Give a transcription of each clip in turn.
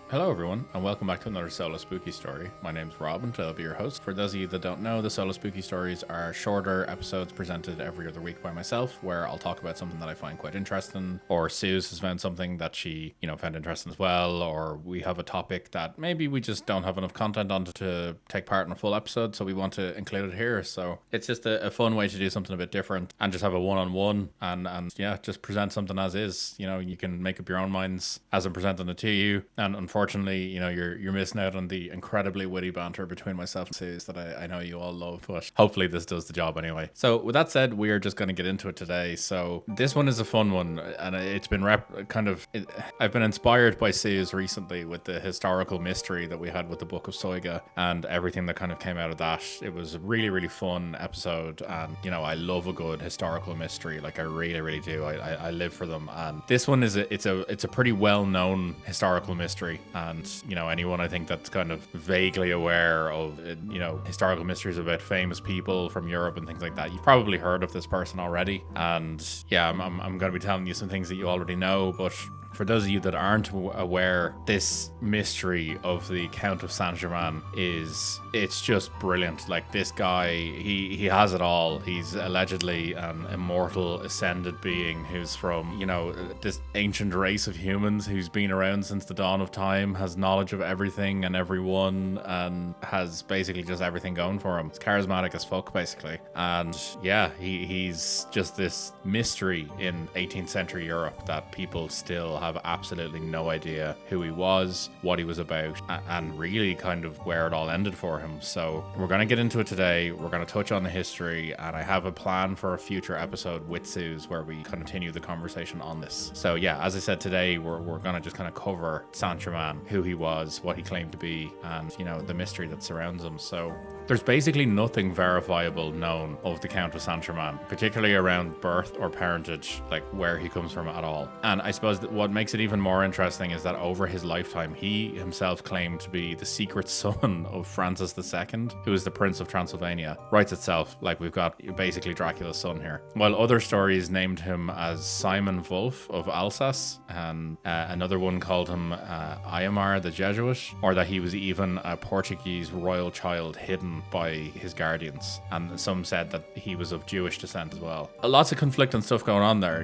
Hello everyone, and welcome back to another Solo Spooky Story. My name's Rob, and I'll be your host. For those of you that don't know, the Solo Spooky Stories are shorter episodes presented every other week by myself, where I'll talk about something that I find quite interesting, or Suze has found something that she, found interesting as well, or we have a topic that maybe we just don't have enough content on to take part in a full episode, so we want to include it here. So it's just a fun way to do something a bit different and just have a one-on-one and just present something as is. You can make up your own minds as I'm presenting it to you, and unfortunately, you're missing out on the incredibly witty banter between myself and Suze that I know you all love, but hopefully this does the job anyway. So with that said, we are just going to get into it today. So this one is a fun one, and it's been I've been inspired by Suze recently with the historical mystery that we had with the Book of Soiga and everything that kind of came out of that. It was a really, really fun episode, and I love a good historical mystery. Like I really, really do. I live for them, and this one is it's a pretty well-known historical mystery, and anyone I think that's kind of vaguely aware of historical mysteries about famous people from Europe and things like that, you've probably heard of this person already. And yeah, I'm going to be telling you some things that you already know, but for those of you that aren't aware, this mystery of the Count of Saint-Germain it's just brilliant. Like, this guy, he has it all. He's allegedly an immortal ascended being who's from, this ancient race of humans who's been around since the dawn of time, has knowledge of everything and everyone, and has basically just everything going for him. It's charismatic as fuck, basically. And yeah, he's just this mystery in 18th century Europe that people still have absolutely no idea who he was, what he was about, and really kind of where it all ended for him. So we're going to get into it today. We're going to touch on the history, and I have a plan for a future episode with Suze where we continue the conversation on this. So yeah, as I said, today we're going to just kind of cover Saint-Germain, who he was, what he claimed to be, and the mystery that surrounds him. So there's basically nothing verifiable known of the Count of Saint-Germain, particularly around birth or parentage, like where he comes from at all. And I suppose that what makes it even more interesting is that over his lifetime, he himself claimed to be the secret son of Francis II, who is the Prince of Transylvania. Writes itself, like we've got basically Dracula's son here. While other stories named him as Simon Wolf of Alsace, and another one called him Ayamar the Jesuit, or that he was even a Portuguese royal child hidden by his guardians, and some said that he was of Jewish descent as well. Lots of conflicting stuff going on there.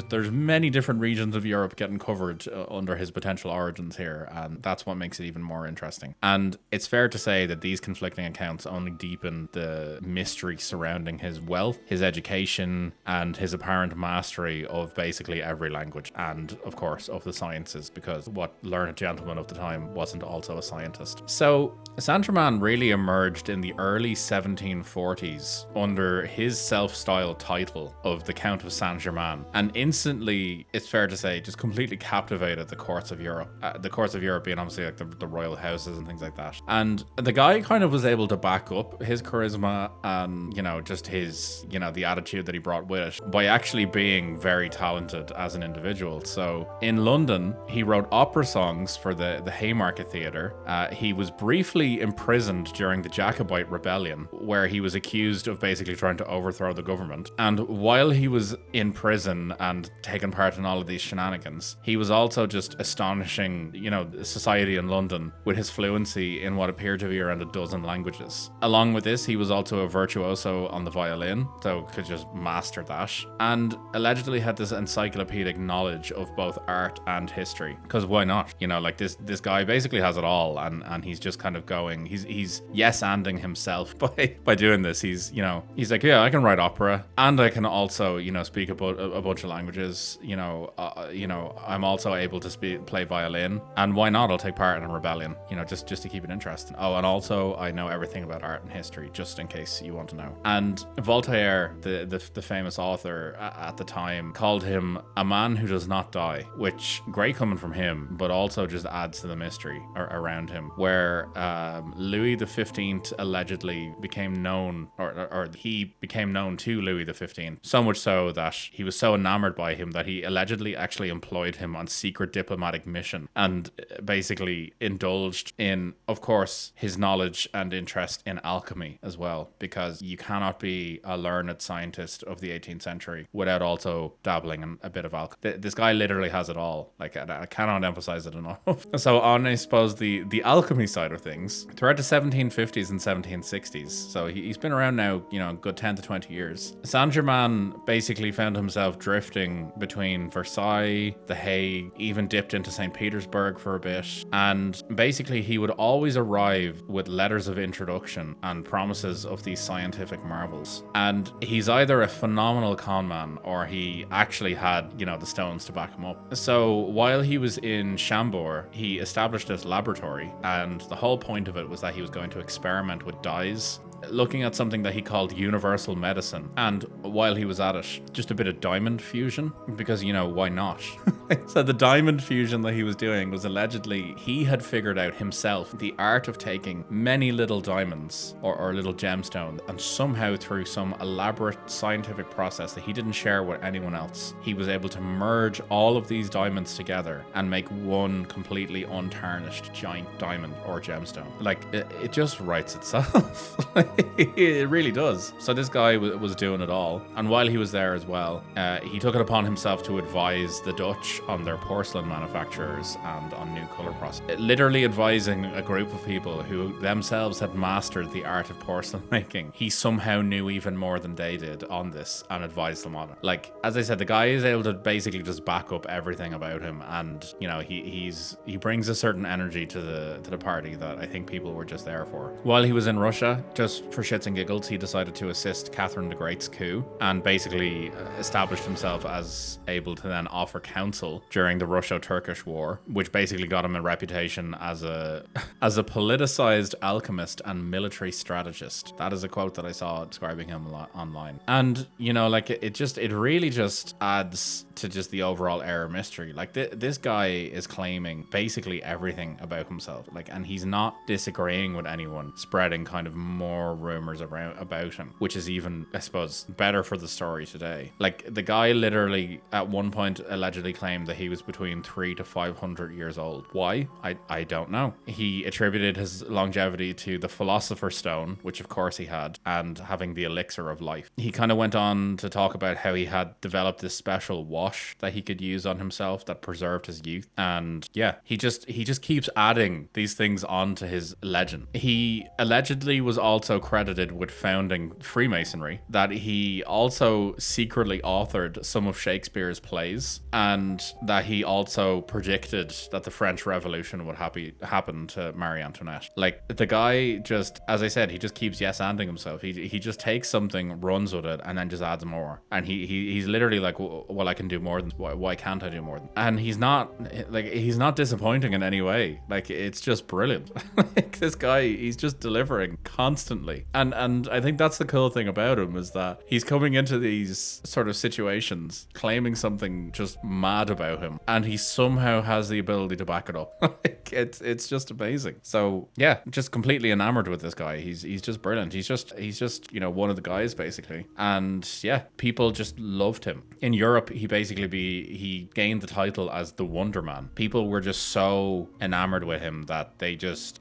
There's many different regions of Europe getting covered under his potential origins here, and that's what makes it even more interesting. And it's fair to say that these conflicting accounts only deepen the mystery surrounding his wealth, his education, and his apparent mastery of basically every language, and of course of the sciences, because what learned gentleman of the time wasn't also a scientist. So Saint-Germain really emerged in the early 1740s under his self-styled title of the Count of Saint-Germain, and instantly, it's fair to say, just completely captivated the courts of Europe. The courts of Europe being obviously like the royal houses and things like that. And the guy kind of was able to back up his charisma and, just his, the attitude that he brought with it by actually being very talented as an individual. So in London, he wrote opera songs for the Haymarket Theatre. He was briefly imprisoned during the Jacobite rebellion, where he was accused of basically trying to overthrow the government. And while he was in prison and taking part in all of these shenanigans, he was also just astonishing, society in London with his fluency in what appeared to be around a dozen languages. Along with this, he was also a virtuoso on the violin, so could just master that, and allegedly had this encyclopedic knowledge of both art and history. Because why not? This guy basically has it all, and he's just kind of going, he's yes-anding himself by doing this. He's like, yeah, I can write opera, and I can also, speak a bunch of languages. I'm also able to play violin, and why not? I'll take part in a rebellion, just to keep it interesting. Oh, and also I know everything about art and history, just in case you want to know. And Voltaire, the famous author at the time, called him a man who does not die, which great coming from him, but also just adds to the mystery around him, where Louis XV allegedly became known, or he became known to Louis XV, so much so that he was so enamored by him that he allegedly actually employed him on secret diplomatic mission and basically indulged in, of course, his knowledge and interest in alchemy as well, because you cannot be a learned scientist of the 18th century without also dabbling in a bit of alchemy. This guy literally has it all. Like, I cannot emphasize it enough. So on, I suppose, the alchemy side of things, throughout the 1750s and 1760s, so he's been around now, you know, a good 10 to 20 years, Saint-Germain basically found himself drifting between Versailles, The Hague, even dipped into St. Petersburg for a bit, and basically he would always arrive with letters of introduction and promises of these scientific marvels. And he's either a phenomenal con man or he actually had, you know, the stones to back him up. So while he was in Chambord, he established this laboratory, and the whole point of it was that he was going to experiment with dyes, looking at something that he called universal medicine. And while he was at it, just a bit of diamond fusion, because, you know, why not? So the diamond fusion that he was doing was allegedly, he had figured out himself the art of taking many little diamonds or little gemstones, and somehow through some elaborate scientific process that he didn't share with anyone else, he was able to merge all of these diamonds together and make one completely untarnished giant diamond or gemstone. Like, it just writes itself. It really does. So this guy was doing it all, and while he was there as well, he took it upon himself to advise the Dutch on their porcelain manufacturers and on new color process, literally advising a group of people who themselves had mastered the art of porcelain making. He somehow knew even more than they did on this and advised them on it. Like, as I said, the guy is able to basically just back up everything about him, and, you know, he brings a certain energy to the party that I think people were just there for. While he was in Russia, just for shits and giggles, he decided to assist Catherine the Great's coup and basically established himself as able to then offer counsel during the Russo-Turkish War, which basically got him a reputation as a politicized alchemist and military strategist. That is a quote that I saw describing him a lot online. And, you know, like, it really just adds to just the overall air of mystery. Like, this guy is claiming basically everything about himself, like, and he's not disagreeing with anyone, spreading kind of more rumors about him, which is even, I suppose, better for the story today. Like, the guy literally at one point allegedly claimed that he was between 300 to 500 years old. Why? I don't know. He attributed his longevity to the Philosopher's Stone, which of course he had, and having the elixir of life. He kind of went on to talk about how he had developed this special wash that he could use on himself that preserved his youth. And yeah, he just keeps adding these things onto his legend. He allegedly was also credited with founding Freemasonry, that he also secretly authored some of Shakespeare's plays, and that he also predicted that the French Revolution would happen to Marie Antoinette. Like, the guy just, as I said, he just keeps yes-anding himself. He just takes something, runs with it, and then just adds more. And he's literally like, well, I can do more than, why can't I do more than? And he's not disappointing in any way. Like, it's just brilliant. Like, this guy, he's just delivering constantly. And I think that's the cool thing about him, is that he's coming into these sort of situations claiming something just mad about him, and he somehow has the ability to back it up. Like, it's just amazing. So yeah, just completely enamored with this guy. He's just brilliant. He's just, you know, one of the guys basically. And yeah, people just loved him. In Europe, he gained the title as the Wonder Man. People were just so enamored with him that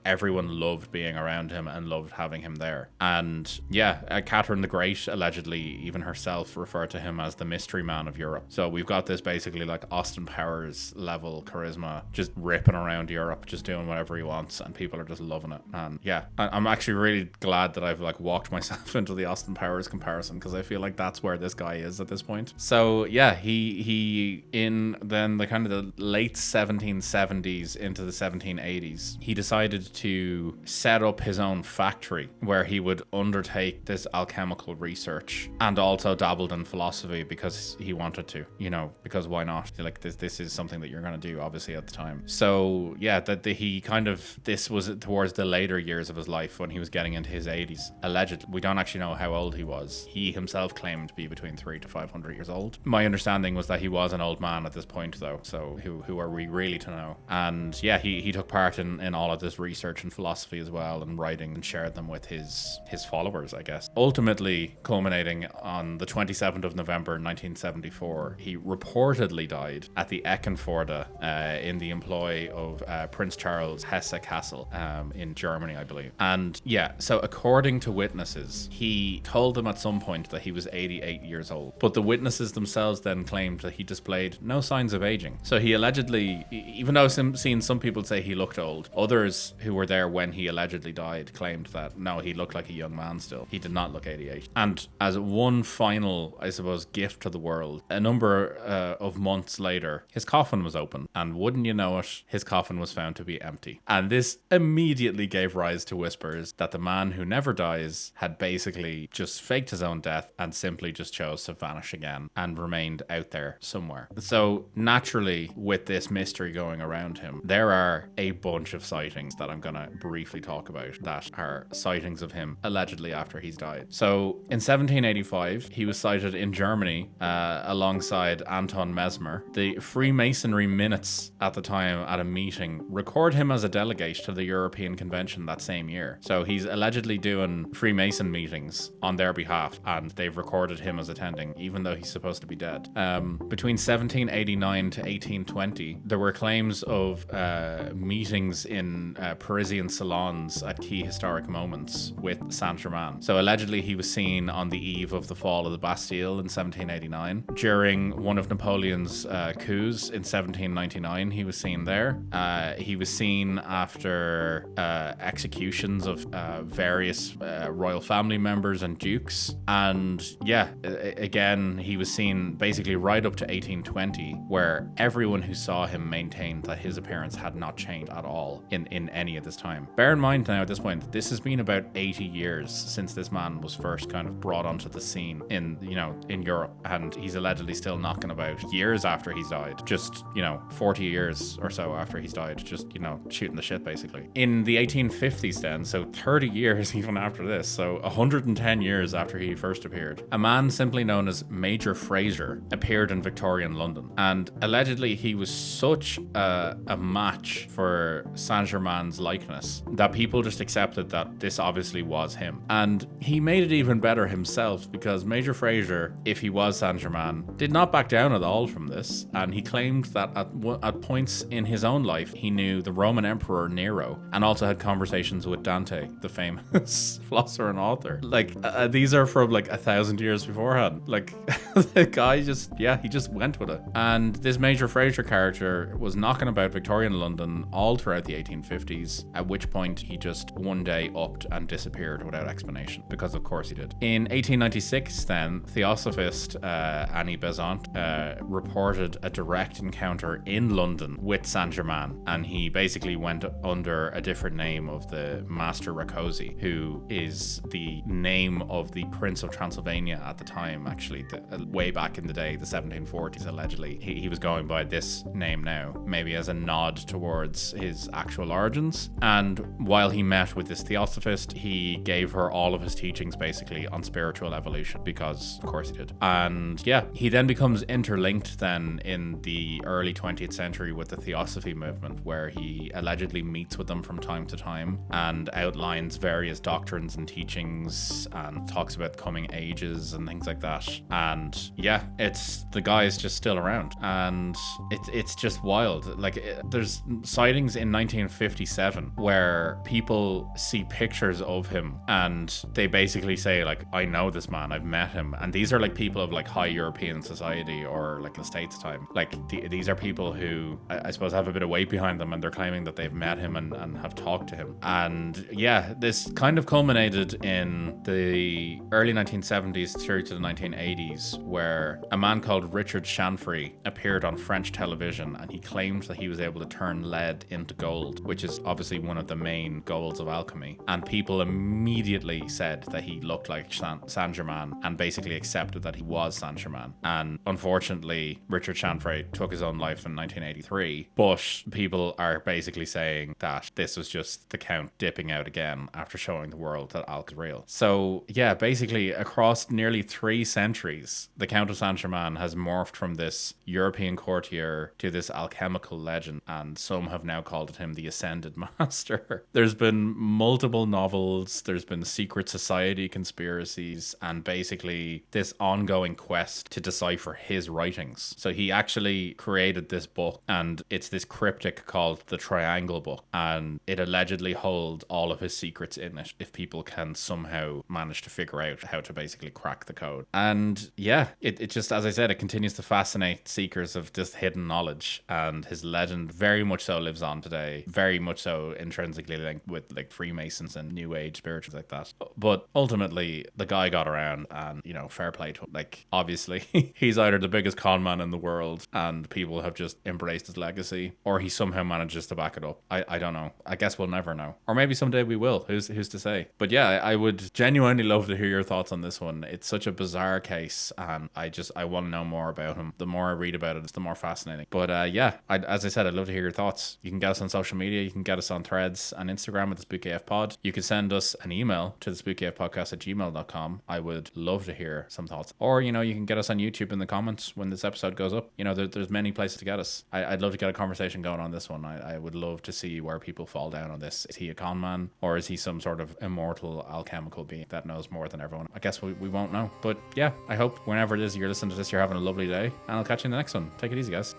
everyone loved being around him and loved having him there. And yeah, Catherine the Great allegedly even herself referred to him as the mystery man of Europe. So we've got this basically like Austin Powers level charisma, just ripping around Europe, just doing whatever he wants, and people are just loving it. And yeah, I'm actually really glad that I've like walked myself into the Austin Powers comparison, because I feel like that's where this guy is at this point. So yeah, he in then the kind of the late 1770s into the 1780s, he decided to set up his own factory where he would undertake this alchemical research and also dabbled in philosophy because he wanted to, because why not? Like this is something that you're going to do obviously at the time. So yeah, this was towards the later years of his life when he was getting into his 80s. Allegedly, we don't actually know how old he was. He himself claimed to be between 300 to 500 years old. My understanding was that he was an old man at this point though, so who are we really to know? And yeah, he took part in all of this research and philosophy as well, and writing, and shared them with his followers, I guess. Ultimately culminating on the 27th of November 1974, he reportedly died at the Eckernforde in the employ of Prince Charles Hesse Castle in Germany, I believe. And yeah, so according to witnesses, he told them at some point that he was 88 years old, but the witnesses themselves then claimed that he displayed no signs of aging. So he allegedly, even though seen some people say he looked old, others who were there when he allegedly died claimed that no, he looked like a young man still. He did not look 88. And as one final, I suppose, gift to the world, a number of months later, his coffin was opened, and wouldn't you know it, his coffin was found to be empty. And this immediately gave rise to whispers that the man who never dies had basically just faked his own death and simply just chose to vanish again and remained out there somewhere. So naturally, with this mystery going around him, there are a bunch of sightings that I'm gonna briefly talk about that are sightings of him allegedly after he's died. So in 1785, he was sighted in Germany alongside Anton Mesmer. The Freemasonry minutes at the time at a meeting record him as a delegate to the European Convention that same year. So he's allegedly doing Freemason meetings on their behalf, and they've recorded him as attending, even though he's supposed to be dead. Between 1789 to 1820, there were claims of meetings in Parisian salons at key historic moments with Saint-Germain. So allegedly he was seen on the eve of the fall of the Bastille in 1789. During one of Napoleon's coups in 1799, he was seen there. He was seen after executions of various royal family members and dukes. And yeah, again, he was seen basically right up to 1820, where everyone who saw him maintained that his appearance had not changed at all in any of this time. Bear in mind now at this point, this has been about 80 years since this man was first kind of brought onto the scene in Europe, and he's allegedly still knocking about years after he's died. Just, 40 years or so after he's died, just, shooting the shit basically. In the 1850s then, so 30 years even after this, so 110 years after he first appeared, a man simply known as Major Fraser appeared in Victorian London, and allegedly he was such a match for Saint-Germain's likeness that people just accepted that this obviously was him. And he made it even better himself, because Major Fraser, if he was Saint-Germain, did not back down at all from this, and he claimed that at points in his own life he knew the Roman Emperor Nero, and also had conversations with Dante, the famous philosopher and author. These are from 1,000 years beforehand. The guy he just went with it. And this Major Fraser character was knocking about Victorian London all throughout the 1850s, at which point he just one day upped and disappeared without explanation, because of course he did. In 1896 then, theosophist Annie Besant reported a direct encounter in London with Saint-Germain, and he basically went under a different name of the Master Rakosi, who is the name of the Prince of Transylvania at the time, actually, way back in the day, the 1740s, allegedly. He was going by this name now, maybe as a nod towards his actual origins. And while he met with this theosophist, he gave her all of his teachings basically on spiritual evolution, because of course he did. And yeah, he then becomes interlinked then in the early 20th century with the Theosophy movement, where he allegedly meets with them from time to time and outlines various doctrines and teachings and talks about coming ages and things like that. And yeah, the guy is just still around, and it's just wild. There's sightings in 1957 where people see pictures of him and they basically say I know this man, I've met him. And these are people of high European society or the States time. These are people who I suppose have a bit of weight behind them, and they're claiming that they've met him and have talked to him. And yeah, this kind of culminated in the early 1970s through to the 1980s, where a man called Richard Chanfrey appeared on French television, and he claimed that he was able to turn lead into gold, which is obviously one of the main goals of alchemy. And people immediately said that he looked like Saint Germain and basically accepted that he was Saint Germain. And unfortunately, Richard Chanfray took his own life in 1983. But people are basically saying that this was just the Count dipping out again after showing the world that Alk is real. So yeah, basically across nearly 3 centuries, the Count of Saint Germain has morphed from this European courtier to this alchemical legend, and some have now called him the Ascended Master. There's been multiple novels, there's been secret society conspiracies, and basically this ongoing quest to decipher his writings. So he actually created this book, and it's this cryptic called the Triangle Book, and it allegedly holds all of his secrets in it if people can somehow manage to figure out how to basically crack the code. And yeah, it just, as I said, it continues to fascinate seekers of this hidden knowledge, and his legend very much so lives on today, very much so intrinsically linked with like Freemasons and New Age spirituals like that. But ultimately, the guy got around, and you know, fair play to him. Like, obviously, he's either the biggest con man in the world and people have just embraced his legacy, or he somehow manages to back it up. I don't know. I guess we'll never know. Or maybe someday we will. Who's to say? But yeah, I would genuinely love to hear your thoughts on this one. It's such a bizarre case, and I want to know more about him. The more I read about it, it's the more fascinating. But yeah, as I said, I'd love to hear your thoughts. You can get us on social media. You can get us on Threads and Instagram at the SpookAF Pod. You can send us an email to the spookafpodcast@gmail.com. I would love to hear some thoughts. Or, you know, you can get us on YouTube in the comments when this episode goes up. You know, there's many places to get us. I'd love to get a conversation going on this one. I would love to see where people fall down on this. Is he a con man, or is he some sort of immortal alchemical being that knows more than everyone? I guess we won't know. But yeah, I hope whenever it is you're listening to this, you're having a lovely day, and I'll catch you in the next one. Take it easy, guys.